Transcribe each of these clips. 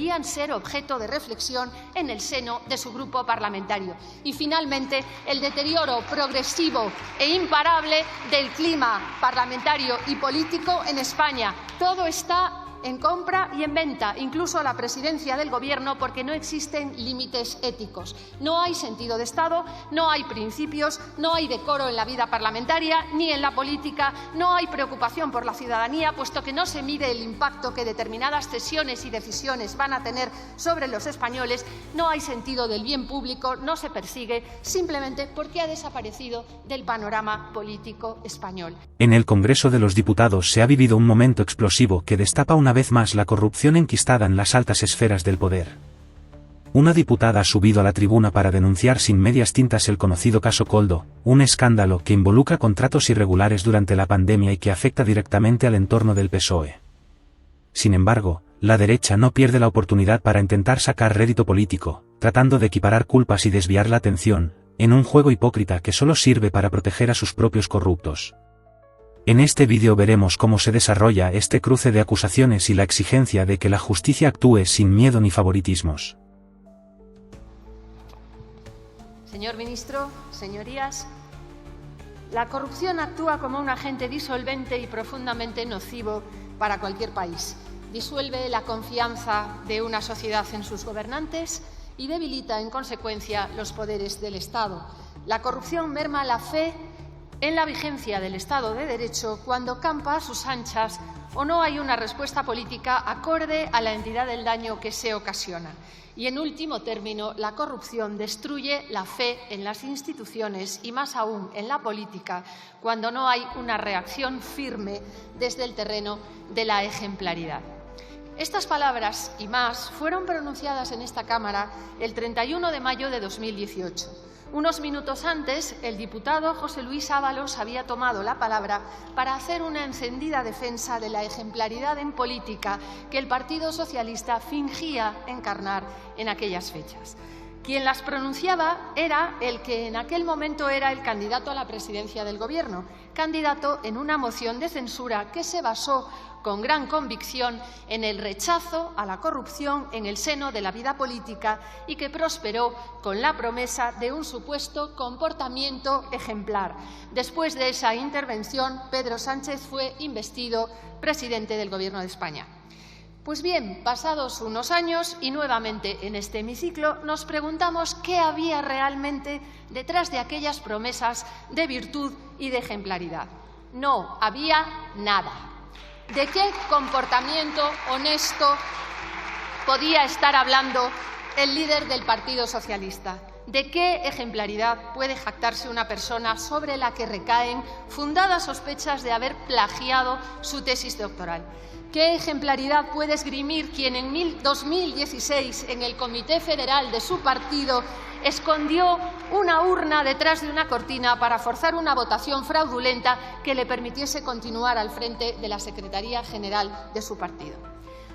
deberían ser objeto de reflexión en el seno de su grupo parlamentario. Y, finalmente, el deterioro progresivo e imparable del clima parlamentario y político en España. Todo está en compra y en venta, incluso la presidencia del Gobierno, porque no existen límites éticos. No hay sentido de Estado, no hay principios, no hay decoro en la vida parlamentaria ni en la política, no hay preocupación por la ciudadanía, puesto que no se mide el impacto que determinadas cesiones y decisiones van a tener sobre los españoles, no hay sentido del bien público, no se persigue, simplemente porque ha desaparecido del panorama político español. En el Congreso de los Diputados se ha vivido un momento explosivo que destapa una vez más la corrupción enquistada en las altas esferas del poder. Una diputada ha subido a la tribuna para denunciar sin medias tintas el conocido caso Koldo, un escándalo que involucra contratos irregulares durante la pandemia y que afecta directamente al entorno del PSOE. Sin embargo, la derecha no pierde la oportunidad para intentar sacar rédito político, tratando de equiparar culpas y desviar la atención, en un juego hipócrita que solo sirve para proteger a sus propios corruptos. En este vídeo veremos cómo se desarrolla este cruce de acusaciones y la exigencia de que la justicia actúe sin miedo ni favoritismos. Señor ministro, señorías, la corrupción actúa como un agente disolvente y profundamente nocivo para cualquier país. Disuelve la confianza de una sociedad en sus gobernantes y debilita, en consecuencia, los poderes del Estado. La corrupción merma la fe en la vigencia del Estado de Derecho cuando campa a sus anchas o no hay una respuesta política acorde a la entidad del daño que se ocasiona. Y, en último término, la corrupción destruye la fe en las instituciones y, más aún, en la política, cuando no hay una reacción firme desde el terreno de la ejemplaridad. Estas palabras y más fueron pronunciadas en esta Cámara el 31 de mayo de 2018. Unos minutos antes, el diputado José Luis Ábalos había tomado la palabra para hacer una encendida defensa de la ejemplaridad en política que el Partido Socialista fingía encarnar en aquellas fechas. Quien las pronunciaba era el que en aquel momento era el candidato a la presidencia del Gobierno, candidato en una moción de censura que se basó con gran convicción en el rechazo a la corrupción en el seno de la vida política y que prosperó con la promesa de un supuesto comportamiento ejemplar. Después de esa intervención, Pedro Sánchez fue investido presidente del Gobierno de España. Pues bien, pasados unos años y nuevamente en este hemiciclo, nos preguntamos qué había realmente detrás de aquellas promesas de virtud y de ejemplaridad. No había nada. ¿De qué comportamiento honesto podía estar hablando el líder del Partido Socialista? ¿De qué ejemplaridad puede jactarse una persona sobre la que recaen fundadas sospechas de haber plagiado su tesis doctoral? ¿Qué ejemplaridad puede esgrimir quien en 2016, en el Comité Federal de su partido, escondió una urna detrás de una cortina para forzar una votación fraudulenta que le permitiese continuar al frente de la Secretaría General de su partido?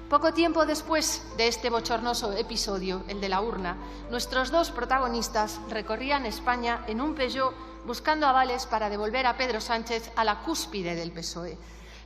Poco tiempo después de este bochornoso episodio, el de la urna, nuestros dos protagonistas recorrían España en un Peugeot buscando avales para devolver a Pedro Sánchez a la cúspide del PSOE.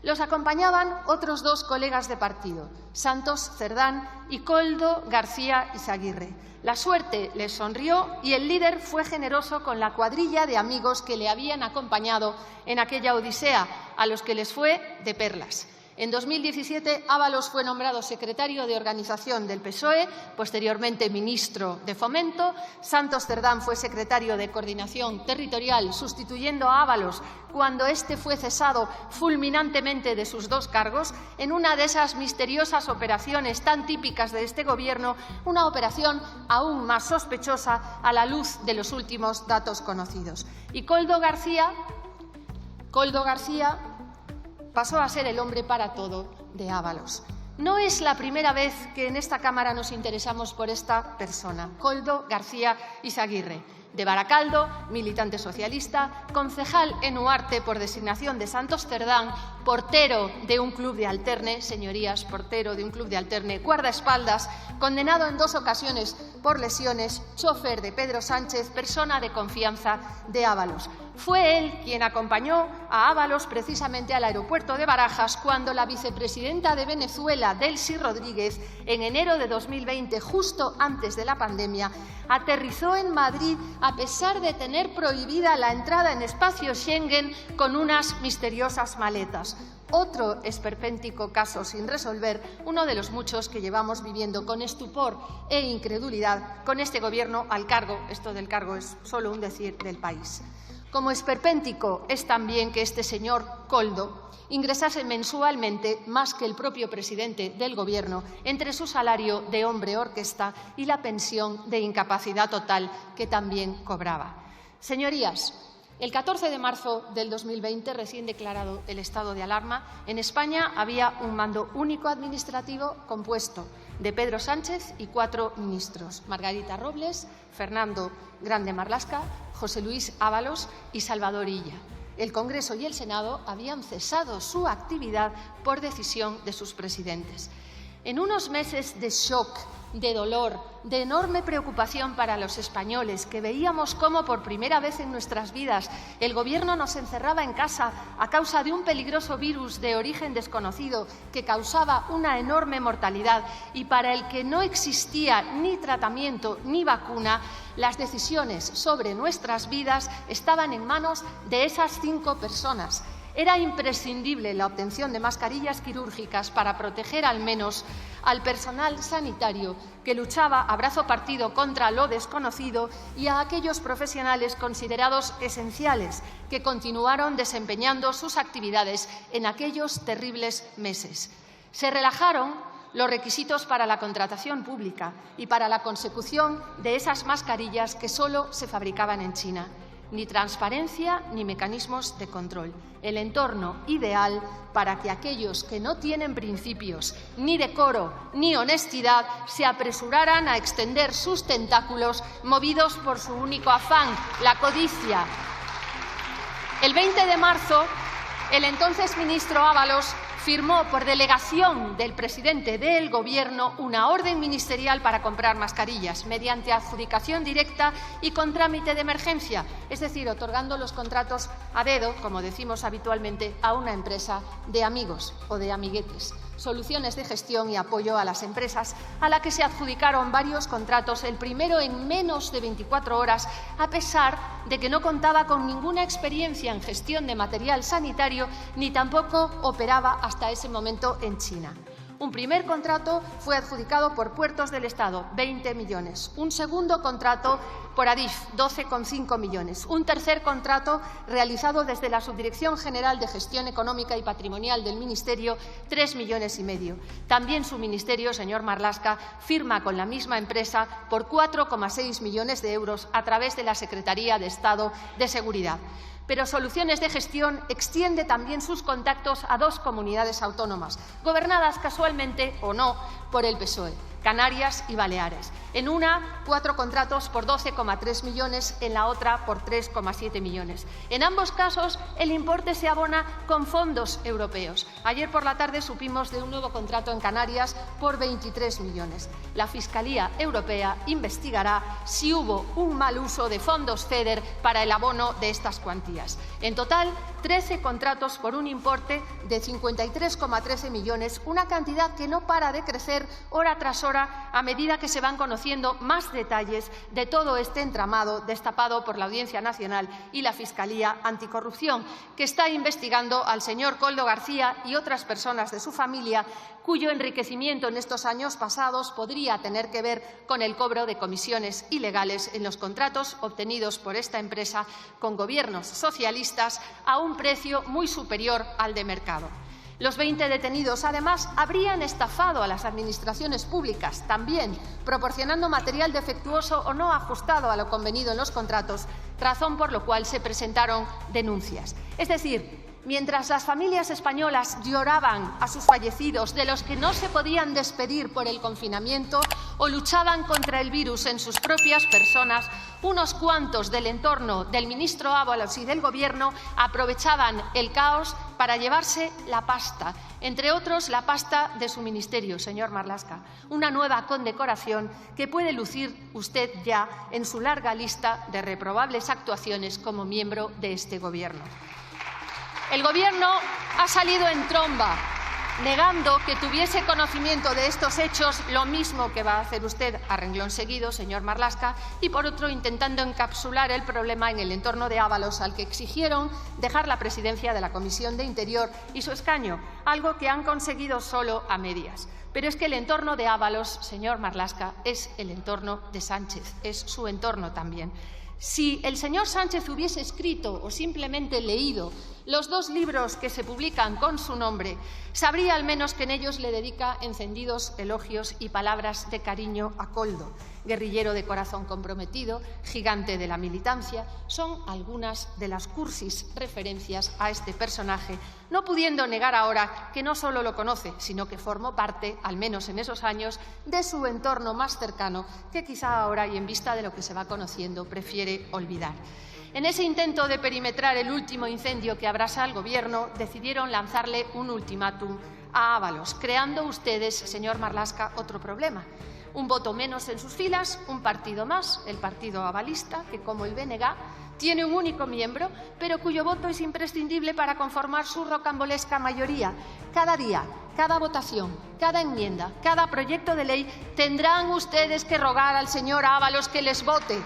Los acompañaban otros dos colegas de partido, Santos Cerdán y Koldo García Izaguirre. La suerte les sonrió y el líder fue generoso con la cuadrilla de amigos que le habían acompañado en aquella odisea, a los que les fue de perlas. En 2017, Ábalos fue nombrado secretario de Organización del PSOE, posteriormente ministro de Fomento. Santos Cerdán fue secretario de Coordinación Territorial, sustituyendo a Ábalos cuando éste fue cesado fulminantemente de sus dos cargos, en una de esas misteriosas operaciones tan típicas de este Gobierno, una operación aún más sospechosa a la luz de los últimos datos conocidos. Y Koldo García pasó a ser el hombre para todo de Ábalos. No es la primera vez que en esta Cámara nos interesamos por esta persona, Koldo García Izaguirre, de Baracaldo, militante socialista, concejal en Huarte por designación de Santos Cerdán, portero de un club de alterne, señorías, portero de un club de alterne, guardaespaldas, condenado en 2 ocasiones por lesiones, chofer de Pedro Sánchez, persona de confianza de Ábalos. Fue él quien acompañó a Ábalos precisamente al aeropuerto de Barajas cuando la vicepresidenta de Venezuela, Delcy Rodríguez, en enero de 2020, justo antes de la pandemia, aterrizó en Madrid a pesar de tener prohibida la entrada en espacio Schengen con unas misteriosas maletas. Otro esperpéntico caso sin resolver, uno de los muchos que llevamos viviendo con estupor e incredulidad con este Gobierno al cargo, esto del cargo es solo un decir, del país. Como esperpéntico es también que este señor Koldo ingresase mensualmente más que el propio presidente del Gobierno entre su salario de hombre orquesta y la pensión de incapacidad total que también cobraba. Señorías, el 14 de marzo del 2020, recién declarado el estado de alarma, en España había un mando único administrativo compuesto de Pedro Sánchez y 4 ministros: Margarita Robles, Fernando Grande Marlaska, José Luis Ábalos y Salvador Illa. El Congreso y el Senado habían cesado su actividad por decisión de sus presidentes. En unos meses de shock, de dolor, de enorme preocupación para los españoles, que veíamos cómo por primera vez en nuestras vidas el Gobierno nos encerraba en casa a causa de un peligroso virus de origen desconocido que causaba una enorme mortalidad y para el que no existía ni tratamiento ni vacuna, las decisiones sobre nuestras vidas estaban en manos de esas 5 personas. Era imprescindible la obtención de mascarillas quirúrgicas para proteger al menos al personal sanitario que luchaba a brazo partido contra lo desconocido y a aquellos profesionales considerados esenciales que continuaron desempeñando sus actividades en aquellos terribles meses. Se relajaron los requisitos para la contratación pública y para la consecución de esas mascarillas que solo se fabricaban en China. Ni transparencia ni mecanismos de control. El entorno ideal para que aquellos que no tienen principios, ni decoro, ni honestidad, se apresuraran a extender sus tentáculos movidos por su único afán, la codicia. El 20 de marzo, el entonces ministro Ábalos firmó por delegación del presidente del Gobierno una orden ministerial para comprar mascarillas mediante adjudicación directa y con trámite de emergencia, es decir, otorgando los contratos a dedo, como decimos habitualmente, a una empresa de amigos o de amiguetes. Soluciones de gestión y apoyo a las empresas, a la que se adjudicaron varios contratos, el primero en menos de 24 horas, a pesar de que no contaba con ninguna experiencia en gestión de material sanitario ni tampoco operaba hasta ese momento en China. Un primer contrato fue adjudicado por Puertos del Estado, 20 millones. Un segundo contrato por Adif, 12,5 millones. Un tercer contrato realizado desde la Subdirección General de Gestión Económica y Patrimonial del Ministerio, 3,5 millones. También su ministerio, señor Marlaska, firma con la misma empresa por 4,6 millones de euros a través de la Secretaría de Estado de Seguridad. Pero Soluciones de Gestión extiende también sus contactos a 2 comunidades autónomas, gobernadas casualmente o no por el PSOE, Canarias y Baleares. En una, 4 contratos por 12,3 millones, en la otra por 3,7 millones. En ambos casos, el importe se abona con fondos europeos. Ayer por la tarde supimos de un nuevo contrato en Canarias por 23 millones. La Fiscalía Europea investigará si hubo un mal uso de fondos FEDER para el abono de estas cuantías. En total, 13 contratos por un importe de 53,13 millones, una cantidad que no para de crecer hora tras hora a medida que se van conociendo más detalles de todo este entramado destapado por la Audiencia Nacional y la Fiscalía Anticorrupción, que está investigando al señor Koldo García y otras personas de su familia, cuyo enriquecimiento en estos años pasados podría tener que ver con el cobro de comisiones ilegales en los contratos obtenidos por esta empresa con gobiernos socialistas a un precio muy superior al de mercado. Los 20 detenidos, además, habrían estafado a las administraciones públicas, también proporcionando material defectuoso o no ajustado a lo convenido en los contratos, razón por la cual se presentaron denuncias. Es decir, mientras las familias españolas lloraban a sus fallecidos, de los que no se podían despedir por el confinamiento, o luchaban contra el virus en sus propias personas, unos cuantos del entorno del ministro Ábalos y del Gobierno aprovechaban el caos para llevarse la pasta, entre otros la pasta de su ministerio, señor Marlaska, una nueva condecoración que puede lucir usted ya en su larga lista de reprobables actuaciones como miembro de este Gobierno. El Gobierno ha salido en tromba, negando que tuviese conocimiento de estos hechos, lo mismo que va a hacer usted a renglón seguido, señor Marlaska, y por otro intentando encapsular el problema en el entorno de Ábalos, al que exigieron dejar la presidencia de la Comisión de Interior y su escaño, algo que han conseguido solo a medias. Pero es que el entorno de Ábalos, señor Marlaska, es el entorno de Sánchez, es su entorno también. Si el señor Sánchez hubiese escrito o simplemente leído los 2 libros que se publican con su nombre, sabría al menos que en ellos le dedica encendidos elogios y palabras de cariño a Koldo, guerrillero de corazón comprometido, gigante de la militancia. Son algunas de las cursis referencias a este personaje, no pudiendo negar ahora que no solo lo conoce, sino que formó parte, al menos en esos años, de su entorno más cercano, que quizá ahora y en vista de lo que se va conociendo prefiere olvidar. En ese intento de perimetrar el último incendio que abrasa al Gobierno, decidieron lanzarle un ultimátum a Ábalos, creando ustedes, señor Marlaska, otro problema. Un voto menos en sus filas, un partido más, el partido abalista, que como el BNG tiene un único miembro, pero cuyo voto es imprescindible para conformar su rocambolesca mayoría. Cada día, cada votación, cada enmienda, cada proyecto de ley tendrán ustedes que rogar al señor Ábalos que les vote.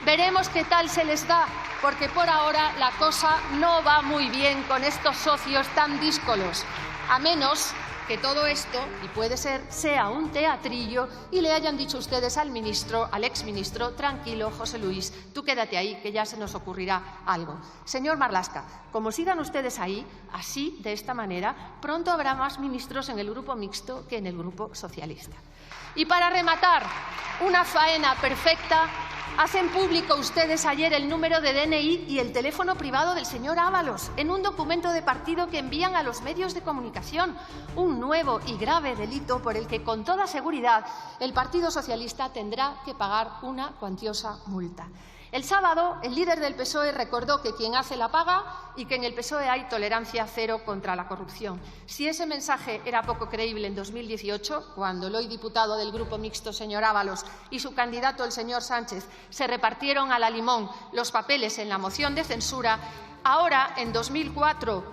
Veremos qué tal se les da, porque por ahora la cosa no va muy bien con estos socios tan díscolos, a menos que todo esto, y puede ser, sea un teatrillo y le hayan dicho ustedes al ministro, al exministro, tranquilo, José Luis, tú quédate ahí, que ya se nos ocurrirá algo. Señor Marlaska, como sigan ustedes ahí, así, de esta manera, pronto habrá más ministros en el grupo mixto que en el grupo socialista. Y para rematar, una faena perfecta, hacen público ustedes ayer el número de DNI y el teléfono privado del señor Ábalos en un documento de partido que envían a los medios de comunicación, un nuevo y grave delito por el que, con toda seguridad, el Partido Socialista tendrá que pagar una cuantiosa multa. El sábado, el líder del PSOE recordó que quien hace la paga y que en el PSOE hay tolerancia cero contra la corrupción. Si ese mensaje era poco creíble en 2018, cuando el hoy diputado del Grupo Mixto, señor Ábalos, y su candidato, el señor Sánchez, se repartieron a la limón los papeles en la moción de censura, ahora, en 2024,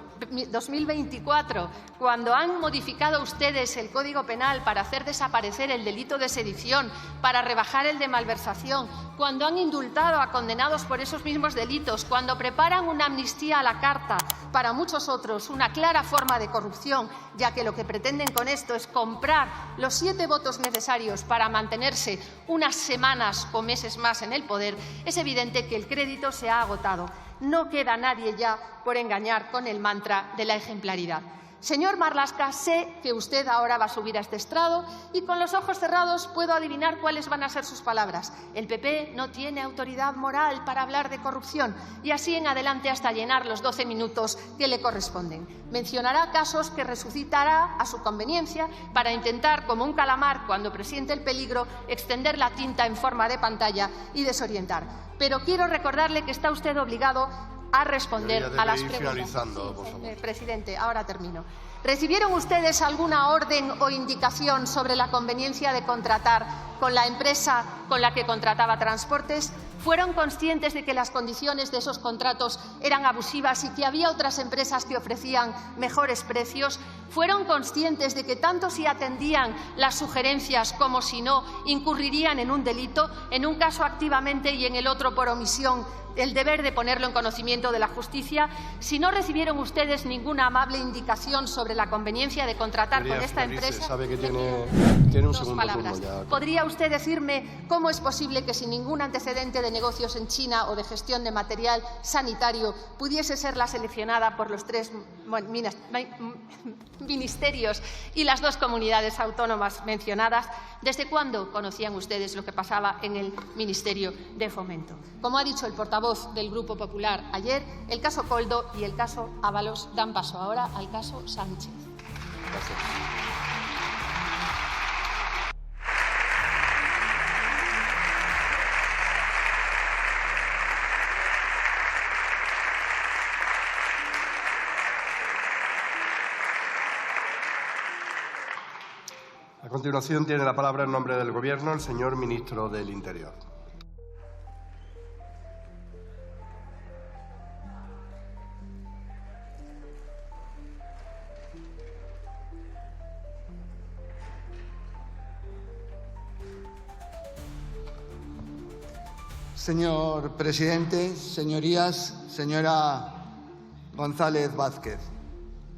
cuando han modificado ustedes el Código Penal para hacer desaparecer el delito de sedición, para rebajar el de malversación, cuando han indultado a condenados por esos mismos delitos, cuando preparan una amnistía a la carta para muchos otros, una clara forma de corrupción, ya que lo que pretenden con esto es comprar los 7 votos necesarios para mantenerse unas semanas o meses más en el poder, es evidente que el crédito se ha agotado. No queda nadie ya por engañar con el mantra de la ejemplaridad. Señor Marlaska, sé que usted ahora va a subir a este estrado y con los ojos cerrados puedo adivinar cuáles van a ser sus palabras. El PP no tiene autoridad moral para hablar de corrupción y así en adelante hasta llenar los 12 minutos que le corresponden. Mencionará casos que resucitará a su conveniencia para intentar, como un calamar cuando presiente el peligro, extender la tinta en forma de pantalla y desorientar. Pero quiero recordarle que está usted obligado a responder a las preguntas. Presidente, ahora termino. ¿Recibieron ustedes alguna orden o indicación sobre la conveniencia de contratar con la empresa con la que contrataba transportes? ¿Fueron conscientes de que las condiciones de esos contratos eran abusivas y que había otras empresas que ofrecían mejores precios? ¿Fueron conscientes de que tanto si atendían las sugerencias como si no incurrirían en un delito, en un caso activamente y en el otro por omisión, el deber de ponerlo en conocimiento de la justicia? Si no recibieron ustedes ninguna amable indicación sobre la conveniencia de contratar con esta empresa, sabe que tiene un segundo palabras. Turno ya. ¿Podría usted decirme cómo es posible que sin ningún antecedente de negocios en China o de gestión de material sanitario pudiese ser la seleccionada por los 3 ministerios y las 2 comunidades autónomas mencionadas? ¿Desde cuándo conocían ustedes lo que pasaba en el Ministerio de Fomento? Como ha dicho el portavoz del Grupo Popular ayer, el caso Koldo y el caso Ábalos dan paso ahora al caso Sánchez. Gracias. continuación tiene la palabra en nombre del Gobierno el señor Ministro del Interior. Señor presidente, señorías, señora González Vázquez.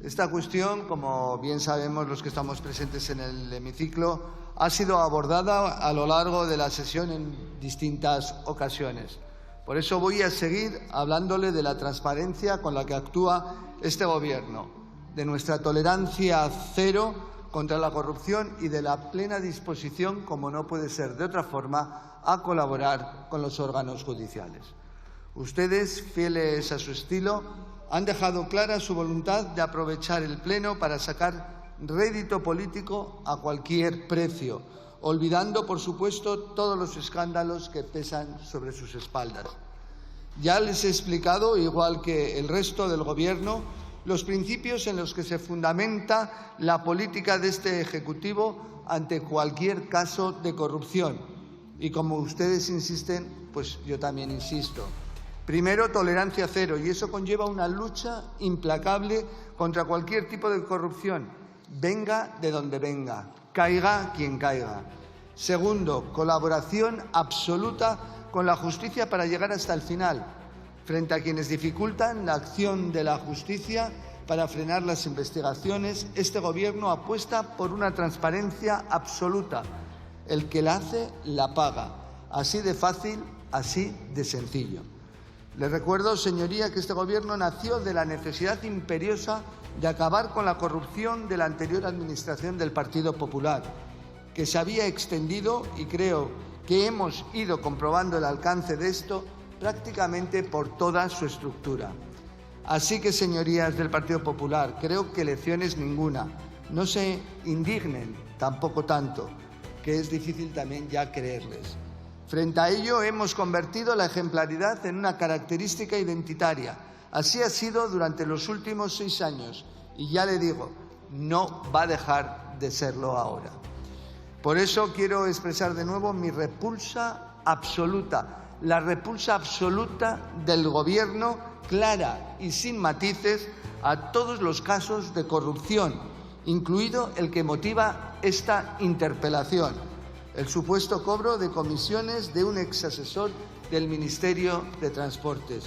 Esta cuestión, como bien sabemos los que estamos presentes en el hemiciclo, ha sido abordada a lo largo de la sesión en distintas ocasiones. Por eso voy a seguir hablándole de la transparencia con la que actúa este Gobierno, de nuestra tolerancia cero contra la corrupción y de la plena disposición, como no puede ser de otra forma, a colaborar con los órganos judiciales. Ustedes, fieles a su estilo, han dejado clara su voluntad de aprovechar el Pleno para sacar rédito político a cualquier precio, olvidando, por supuesto, todos los escándalos que pesan sobre sus espaldas. Ya les he explicado, igual que el resto del Gobierno, los principios en los que se fundamenta la política de este Ejecutivo ante cualquier caso de corrupción. Y como ustedes insisten, pues yo también insisto. Primero, tolerancia cero, y eso conlleva una lucha implacable contra cualquier tipo de corrupción, venga de donde venga, caiga quien caiga. Segundo, colaboración absoluta con la justicia para llegar hasta el final, frente a quienes dificultan la acción de la justicia para frenar las investigaciones. Este Gobierno apuesta por una transparencia absoluta. El que la hace, la paga. Así de fácil, así de sencillo. Les recuerdo, señoría, que este Gobierno nació de la necesidad imperiosa de acabar con la corrupción de la anterior administración del Partido Popular, que se había extendido, y creo que hemos ido comprobando el alcance de esto prácticamente por toda su estructura. Así que, señorías del Partido Popular, creo que lecciones ninguna. No se indignen tampoco tanto, que es difícil también ya creerles. Frente a ello, hemos convertido la ejemplaridad en una característica identitaria. Así ha sido durante los últimos 6 años y ya le digo, no va a dejar de serlo ahora. Por eso quiero expresar de nuevo mi repulsa absoluta, la repulsa absoluta del Gobierno, clara y sin matices, a todos los casos de corrupción, incluido el que motiva esta interpelación, el supuesto cobro de comisiones de un exasesor del Ministerio de Transportes.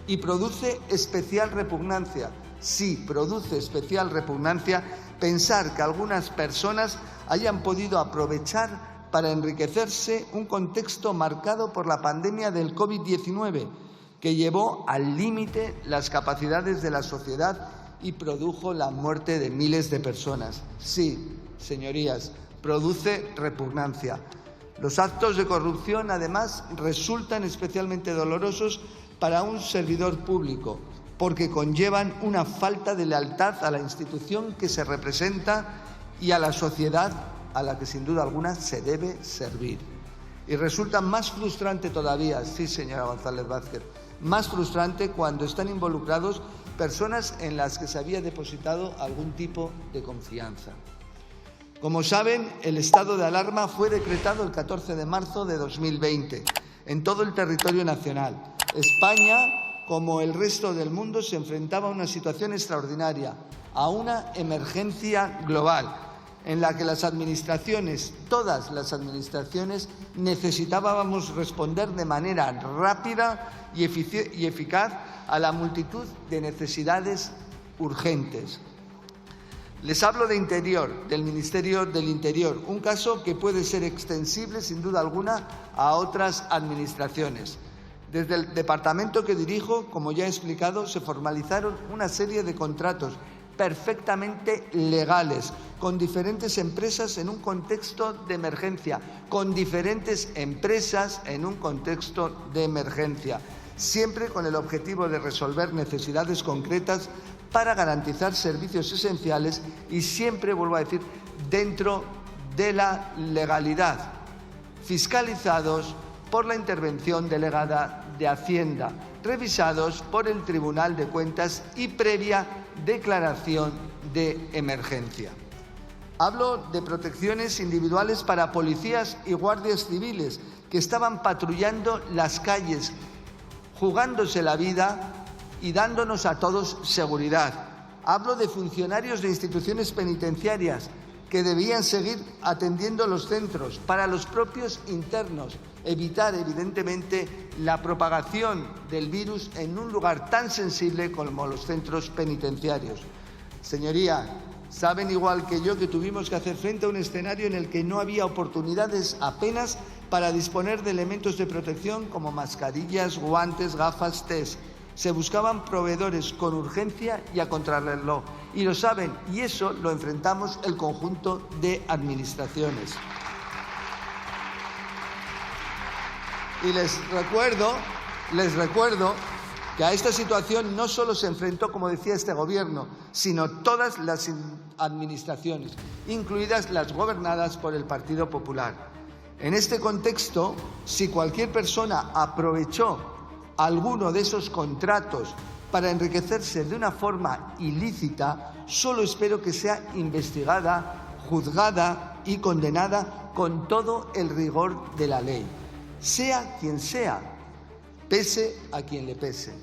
Y produce especial repugnancia, sí, produce especial repugnancia pensar que algunas personas hayan podido aprovechar para enriquecerse un contexto marcado por la pandemia del COVID-19, que llevó al límite las capacidades de la sociedad y produjo la muerte de miles de personas. Sí, señorías, produce repugnancia. Los actos de corrupción, además, resultan especialmente dolorosos para un servidor público, porque conllevan una falta de lealtad a la institución que se representa y a la sociedad a la que, sin duda alguna, se debe servir. Y resulta más frustrante todavía, sí, señora González Vázquez, más frustrante cuando están involucrados personas en las que se había depositado algún tipo de confianza. Como saben, el estado de alarma fue decretado el 14 de marzo de 2020 en todo el territorio nacional. España, como el resto del mundo, se enfrentaba a una situación extraordinaria, a una emergencia global, en la que las administraciones, todas las administraciones, necesitábamos responder de manera rápida y eficaz a la multitud de necesidades urgentes. Les hablo de Interior, del Ministerio del Interior, un caso que puede ser extensible, sin duda alguna, a otras administraciones. Desde el departamento que dirijo, como ya he explicado, se formalizaron una serie de contratos perfectamente legales con diferentes empresas en un contexto de emergencia, siempre con el objetivo de resolver necesidades concretas para garantizar servicios esenciales y siempre, vuelvo a decir, dentro de la legalidad, fiscalizados por la intervención delegada de Hacienda, revisados por el Tribunal de Cuentas y previa declaración de emergencia. Hablo de protecciones individuales para policías y guardias civiles que estaban patrullando las calles, jugándose la vida y dándonos a todos seguridad. Hablo de funcionarios de instituciones penitenciarias que debían seguir atendiendo los centros para los propios internos, evitar evidentemente la propagación del virus en un lugar tan sensible como los centros penitenciarios. Señoría, saben igual que yo que tuvimos que hacer frente a un escenario en el que no había oportunidades apenas para disponer de elementos de protección como mascarillas, guantes, gafas, test. Se buscaban proveedores con urgencia y a contrarreloj. Y lo saben, y eso lo enfrentamos el conjunto de administraciones. Y les recuerdo que a esta situación no solo se enfrentó, como decía este Gobierno, sino todas las administraciones, incluidas las gobernadas por el Partido Popular. En este contexto, si cualquier persona aprovechó alguno de esos contratos para enriquecerse de una forma ilícita, solo espero que sea investigada, juzgada y condenada con todo el rigor de la ley, sea quien sea, pese a quien le pese.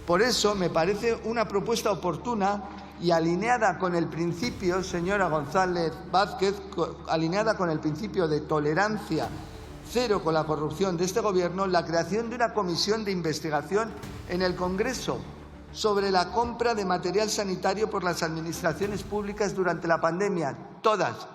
Por eso me parece una propuesta oportuna y alineada con el principio, señora González Vázquez, alineada con el principio de tolerancia cero con la corrupción de este Gobierno, la creación de una comisión de investigación en el Congreso sobre la compra de material sanitario por las administraciones públicas durante la pandemia, todas.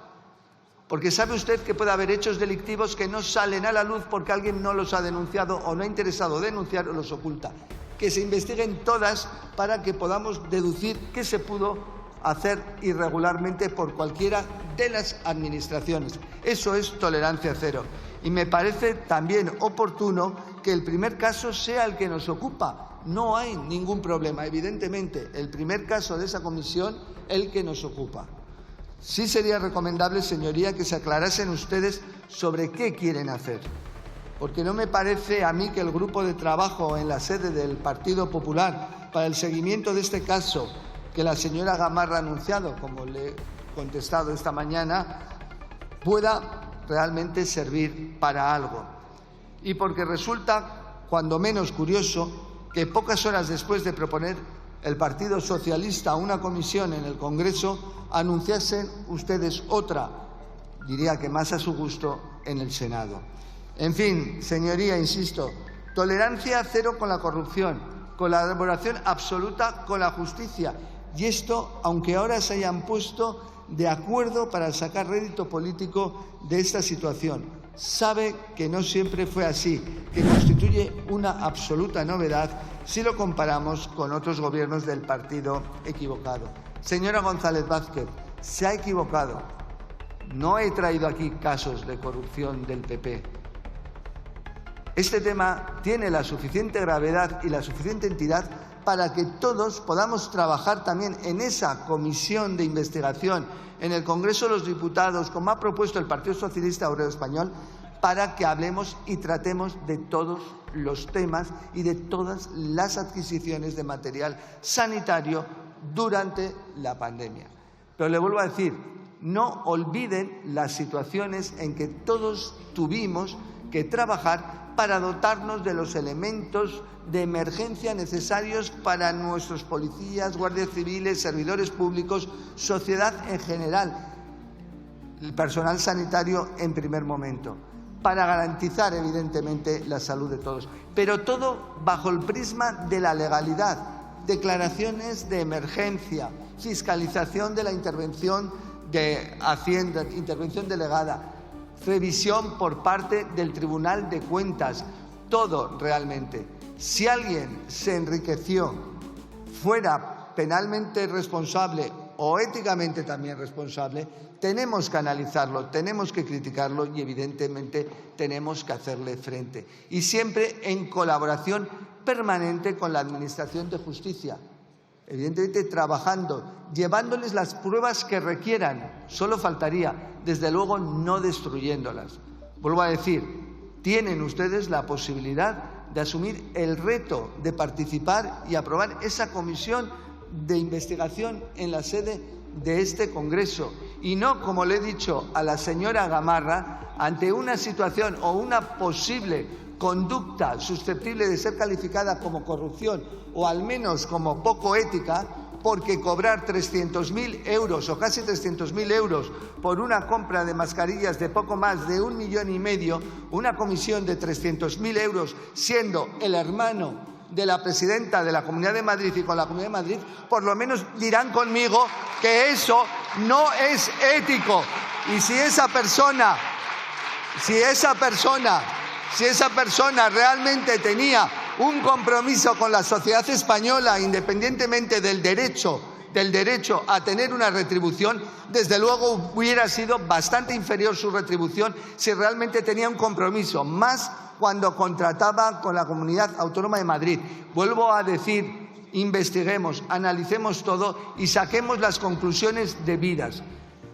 Porque sabe usted que puede haber hechos delictivos que no salen a la luz porque alguien no los ha denunciado o no ha interesado denunciar o los oculta. Que se investiguen todas para que podamos deducir qué se pudo hacer irregularmente por cualquiera de las administraciones. Eso es tolerancia cero. Y me parece también oportuno que el primer caso sea el que nos ocupa. No hay ningún problema, evidentemente, el primer caso de esa comisión, el que nos ocupa. Sí sería recomendable, señoría, que se aclarasen ustedes sobre qué quieren hacer. Porque no me parece a mí que el grupo de trabajo en la sede del Partido Popular para el seguimiento de este caso que la señora Gamarra ha anunciado, como le he contestado esta mañana, pueda realmente servir para algo. Y porque resulta, cuando menos curioso, que pocas horas después de proponer el Partido Socialista una comisión en el Congreso, anunciasen ustedes otra, diría que más a su gusto, en el Senado. En fin, señoría, insisto, tolerancia cero con la corrupción, colaboración absoluta con la justicia. Y esto, aunque ahora se hayan puesto de acuerdo para sacar rédito político de esta situación. Sabe que no siempre fue así, que constituye una absoluta novedad si lo comparamos con otros gobiernos del partido equivocado. Señora González Vázquez, se ha equivocado. No he traído aquí casos de corrupción del PP. Este tema tiene la suficiente gravedad y la suficiente entidad para que todos podamos trabajar también en esa comisión de investigación en el Congreso de los Diputados, como ha propuesto el Partido Socialista Obrero Español, para que hablemos y tratemos de todos los temas y de todas las adquisiciones de material sanitario durante la pandemia. Pero le vuelvo a decir, no olviden las situaciones en que todos tuvimos que trabajar para dotarnos de los elementos de emergencia necesarios para nuestros policías, guardias civiles, servidores públicos, sociedad en general, el personal sanitario en primer momento, para garantizar evidentemente la salud de todos. Pero todo bajo el prisma de la legalidad, declaraciones de emergencia, fiscalización de la intervención de Hacienda, intervención delegada, revisión por parte del Tribunal de Cuentas, todo realmente. Si alguien se enriqueció, fuera penalmente responsable o éticamente también responsable, tenemos que analizarlo, tenemos que criticarlo y evidentemente tenemos que hacerle frente. Y siempre en colaboración permanente con la Administración de Justicia. Evidentemente trabajando, llevándoles las pruebas que requieran, solo faltaría, desde luego no destruyéndolas. Vuelvo a decir, tienen ustedes la posibilidad de asumir el reto de participar y aprobar esa comisión de investigación en la sede de este Congreso y no, como le he dicho a la señora Gamarra, ante una situación o una posible conducta susceptible de ser calificada como corrupción o al menos como poco ética, porque cobrar 300.000 euros o casi 300.000 euros por una compra de mascarillas de poco más de 1,5 millones, una comisión de 300.000 euros, siendo el hermano de la presidenta de la Comunidad de Madrid y con la Comunidad de Madrid, por lo menos dirán conmigo que eso no es ético. Y si esa persona realmente tenía un compromiso con la sociedad española, independientemente del derecho a tener una retribución, desde luego hubiera sido bastante inferior su retribución si realmente tenía un compromiso, más cuando contrataba con la Comunidad Autónoma de Madrid. Vuelvo a decir, investiguemos, analicemos todo y saquemos las conclusiones debidas.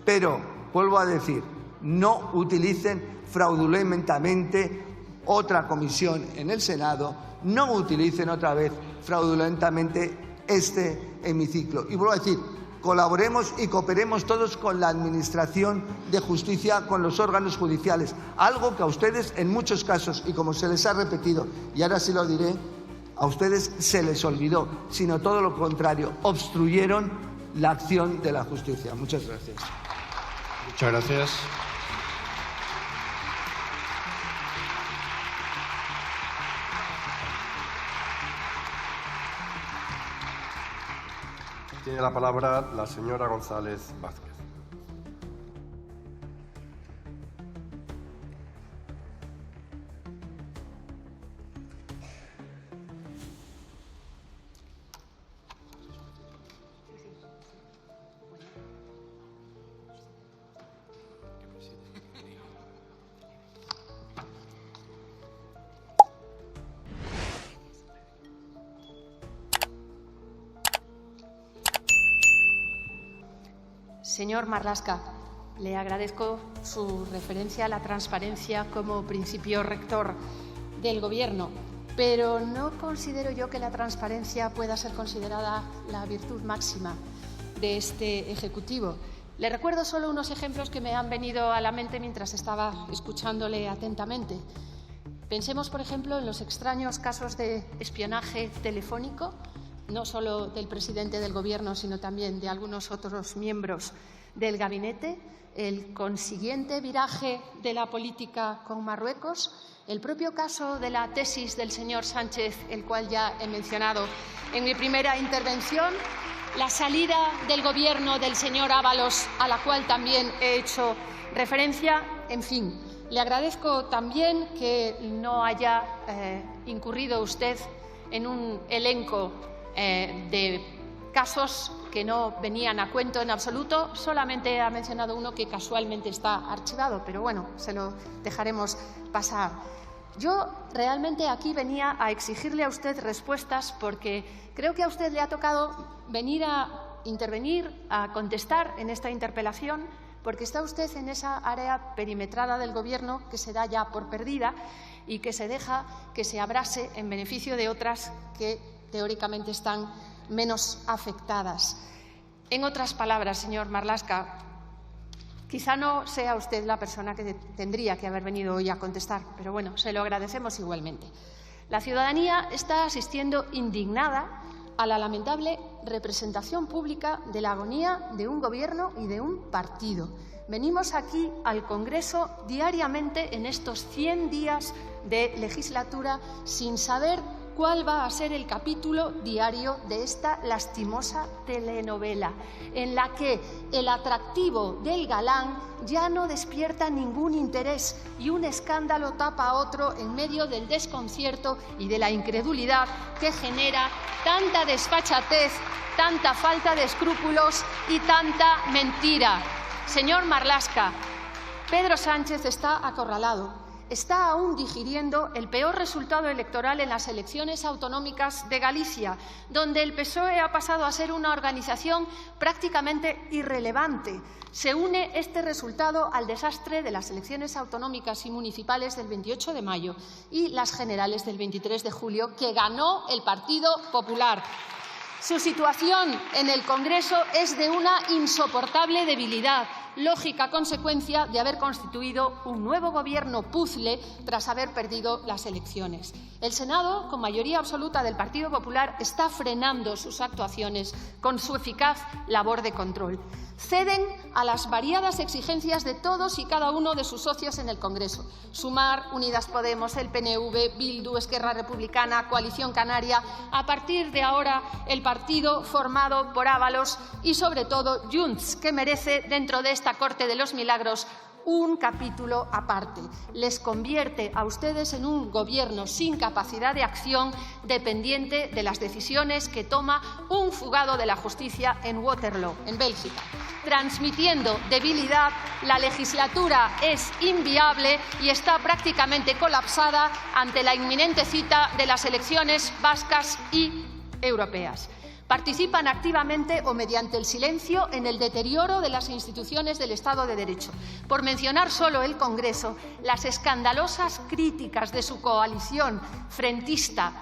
Pero, vuelvo a decir, no utilicen fraudulentamente otra comisión en el Senado, no utilicen otra vez fraudulentamente este hemiciclo. Y vuelvo a decir, colaboremos y cooperemos todos con la Administración de Justicia, con los órganos judiciales, algo que a ustedes en muchos casos, y como se les ha repetido, y ahora sí lo diré, a ustedes se les olvidó, sino todo lo contrario, obstruyeron la acción de la justicia. Muchas gracias. Muchas gracias. Tiene la palabra la señora González Vázquez. Señor Marlaska, le agradezco su referencia a la transparencia como principio rector del Gobierno, pero no considero yo que la transparencia pueda ser considerada la virtud máxima de este Ejecutivo. Le recuerdo solo unos ejemplos que me han venido a la mente mientras estaba escuchándole atentamente. Pensemos, por ejemplo, en los extraños casos de espionaje telefónico, no solo del presidente del Gobierno, sino también de algunos otros miembros del gabinete, el consiguiente viraje de la política con Marruecos, el propio caso de la tesis del señor Sánchez, el cual ya he mencionado en mi primera intervención, la salida del Gobierno del señor Ábalos, a la cual también he hecho referencia. En fin, le agradezco también que no haya incurrido usted en un elenco de casos que no venían a cuento en absoluto. Solamente ha mencionado uno que casualmente está archivado, pero bueno, se lo dejaremos pasar. Yo realmente aquí venía a exigirle a usted respuestas porque creo que a usted le ha tocado venir a intervenir, a contestar en esta interpelación, porque está usted en esa área perimetrada del Gobierno que se da ya por perdida y que se deja que se abrase en beneficio de otras que teóricamente están menos afectadas. En otras palabras, señor Marlaska, quizá no sea usted la persona que tendría que haber venido hoy a contestar, pero bueno, se lo agradecemos igualmente. La ciudadanía está asistiendo indignada a la lamentable representación pública de la agonía de un Gobierno y de un partido. Venimos aquí al Congreso diariamente en estos 100 días de legislatura sin saber cuál va a ser el capítulo diario de esta lastimosa telenovela, en la que el atractivo del galán ya no despierta ningún interés y un escándalo tapa a otro en medio del desconcierto y de la incredulidad que genera tanta desfachatez, tanta falta de escrúpulos y tanta mentira. Señor Marlaska, Pedro Sánchez está acorralado. Está aún digiriendo el peor resultado electoral en las elecciones autonómicas de Galicia, donde el PSOE ha pasado a ser una organización prácticamente irrelevante. Se une este resultado al desastre de las elecciones autonómicas y municipales del 28 de mayo y las generales del 23 de julio, que ganó el Partido Popular. Su situación en el Congreso es de una insoportable debilidad. lógica consecuencia de haber constituido un nuevo gobierno puzzle tras haber perdido las elecciones. El Senado, con mayoría absoluta del Partido Popular, está frenando sus actuaciones con su eficaz labor de control. Ceden a las variadas exigencias de todos y cada uno de sus socios en el Congreso. Sumar, Unidas Podemos, el PNV, Bildu, Esquerra Republicana, Coalición Canaria, a partir de ahora el partido formado por Ábalos y, sobre todo, Junts, que merece, dentro de esta Corte de los Milagros, un capítulo aparte. Les convierte a ustedes en un gobierno sin capacidad de acción, dependiente de las decisiones que toma un fugado de la justicia en Waterloo, en Bélgica. Transmitiendo debilidad, la legislatura es inviable y está prácticamente colapsada ante la inminente cita de las elecciones vascas y europeas. Participan activamente o mediante el silencio en el deterioro de las instituciones del Estado de Derecho. Por mencionar solo el Congreso, las escandalosas críticas de su coalición frentista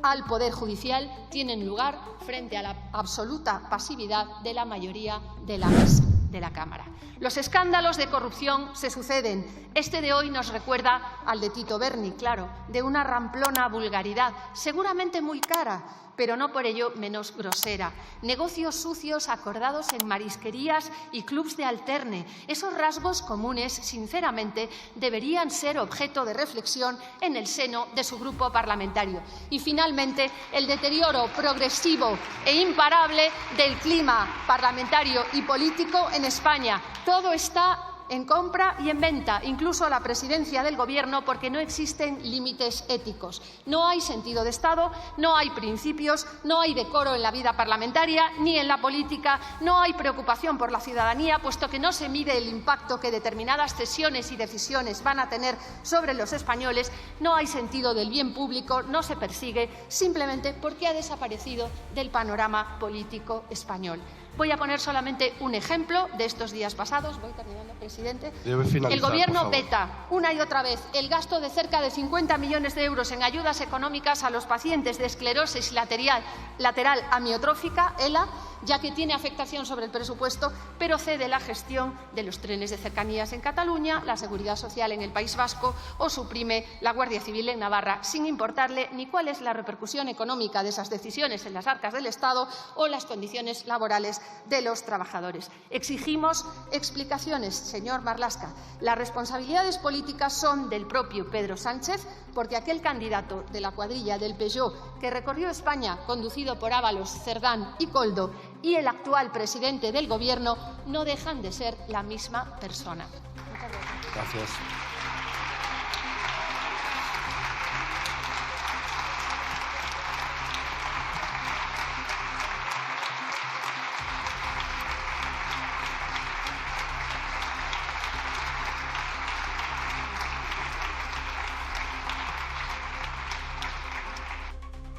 al Poder Judicial tienen lugar frente a la absoluta pasividad de la mayoría de la mesa de la Cámara. Los escándalos de corrupción se suceden. Este de hoy nos recuerda al de Tito Berni, claro, de una ramplona vulgaridad, seguramente muy cara, pero no por ello menos grosera. Negocios sucios acordados en marisquerías y clubs de alterne. Esos rasgos comunes, sinceramente, deberían ser objeto de reflexión en el seno de su grupo parlamentario. Y, finalmente, el deterioro progresivo e imparable del clima parlamentario y político en España. Todo está en compra y en venta, incluso la presidencia del Gobierno, porque no existen límites éticos. No hay sentido de Estado, no hay principios, no hay decoro en la vida parlamentaria ni en la política, no hay preocupación por la ciudadanía, puesto que no se mide el impacto que determinadas cesiones y decisiones van a tener sobre los españoles, no hay sentido del bien público, no se persigue, simplemente porque ha desaparecido del panorama político español. Voy a poner solamente un ejemplo de estos días pasados. Voy terminando, presidente. Debe finalizar, el Gobierno por favor. veta una y otra vez el gasto de cerca de 50 millones de euros en ayudas económicas a los pacientes de esclerosis lateral amiotrófica, ELA, ya que tiene afectación sobre el presupuesto, pero cede la gestión de los trenes de cercanías en Cataluña, la Seguridad Social en el País Vasco o suprime la Guardia Civil en Navarra, sin importarle ni cuál es la repercusión económica de esas decisiones en las arcas del Estado o las condiciones laborales de los trabajadores. Exigimos explicaciones, señor Marlaska. Las responsabilidades políticas son del propio Pedro Sánchez, porque aquel candidato de la cuadrilla del Peugeot que recorrió España, conducido por Ábalos, Cerdán y Koldo, y el actual presidente del Gobierno no dejan de ser la misma persona. Muchas gracias. Gracias.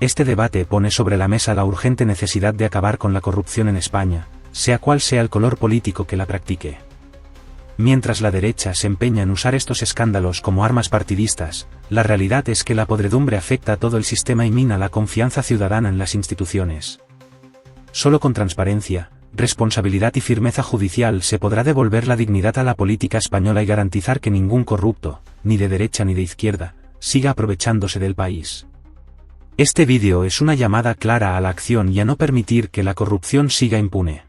Este debate pone sobre la mesa la urgente necesidad de acabar con la corrupción en España, sea cual sea el color político que la practique. Mientras la derecha se empeña en usar estos escándalos como armas partidistas, la realidad es que la podredumbre afecta a todo el sistema y mina la confianza ciudadana en las instituciones. Solo con transparencia, responsabilidad y firmeza judicial se podrá devolver la dignidad a la política española y garantizar que ningún corrupto, ni de derecha ni de izquierda, siga aprovechándose del país. Este vídeo es una llamada clara a la acción y a no permitir que la corrupción siga impune.